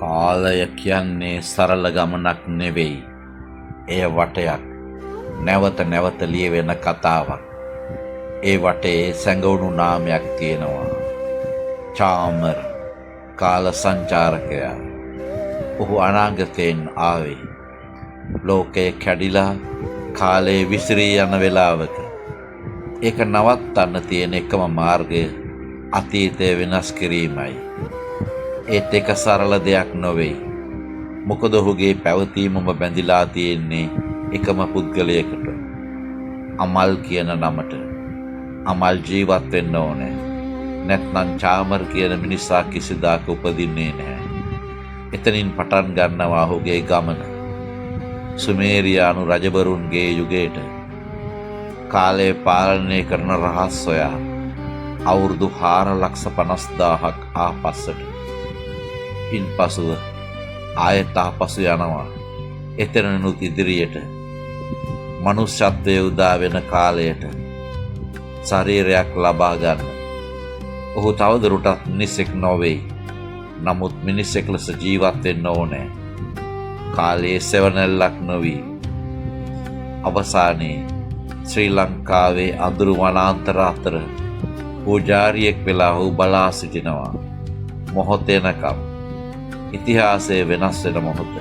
කාලය කියන්නේ සරල ගමනක් නෙවෙයි. එය වටයක්. නැවත නැවත ලියවෙන කතාවක්. ඒ වටේ සැඟවුණු නාමයක් තියෙනවා. චාමර් කාල සංචාරකයා. ඔහු අනාගතයෙන් ආවේ. ලෝකය කැඩිලා කාලේ විසිරී යන වෙලාවක. ඒක නවත්තන්න තියෙන එකම මාර්ගය අතීතය වෙනස් කිරීමයි. ඒත් එක සරල දෙයක් නොවෙයි. මොකද ඔහුගේ පැවතීමම බැඳිලා තියෙන්නේ එකම පුද්ගලයකට. අමල් කියන නමට. අමල් ජීවත් වෙන්න ඕනේ. නැත්නම් චාමර් කියන මිනිසා කිසිදාක උපදින්නේ නැහැ. එතනින් පටන් ගන්නවා ඔහුගේ ගමන. සුමේරියානු රජවරුන්ගේ යුගයට. කාලය පාලනය කරන රහස් සොයා අවුරුදු 4,50,000ක් ආපස්සට. ඉන් පසුව ආයෙත් ආපසු යනවා. එතනනුත් ඉදිරියට. මනුෂ්‍යත්වය උදා වෙන කාලයට ශරීරයක් ලබා ගන්න. ඔහු තවදුරටත් මිනිසෙක් නොවෙයි. නමුත් මිනිසෙක් ලෙස ජීවත් වෙන්න ඕනේ. කාලයේ සෙවණැල්ලක් නොවී. අවසානයේ ශ්‍රී ලංකාවේ අඳුරු වනාන්තර අතර පූජාරියෙක් වෙලා ඔහු බලා සිටිනවා. මොහොතේනකම් ඉතිහාසයේ වෙනස් වෙන මොහොත.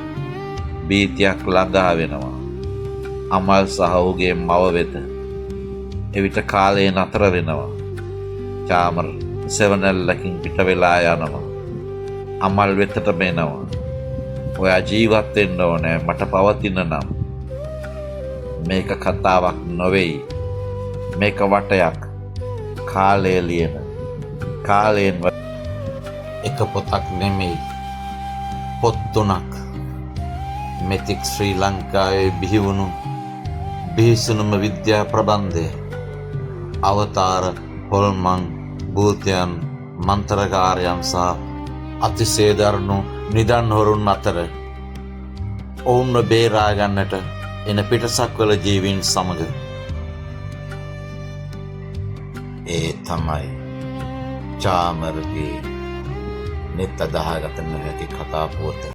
බීතියක් ළඟා වෙනවා. අමල් සහ ඔහුගේ මව වෙත. එවිට කාලය නතර වෙනවා. චාමර් සෙවණැල්ලකින් පිට වෙලා යනවා. අමල් වෙතට මෙනවා. ඔයා ජීවත් වෙන්න ඕනේ මට පවතින නම්. මේක කතාවක් නොවෙයි. මේක වටයක්. කාලය ලියන. කාලයෙන් එක පොතක් නෙමෙයි. පොත් 3ක්. මෙතෙක් ශ්‍රී ලංකාවේ බිහිවුණු බිහිසුණුම විද්‍යා ප්‍රබන්ධය. අවතාර, හොල්මන්, භූතයන්, මන්ත්‍රකාරයන් සහ අතිශය දරුණු නිදන් හොරුන් අතර ඔවුන්ව බේරා ගන්නට එන පිටසක්වල ජීවීන් සමග. ඒ තමයි චාමර්ගේ නෙත් අදාහගත නොහැකි කතා පුවත.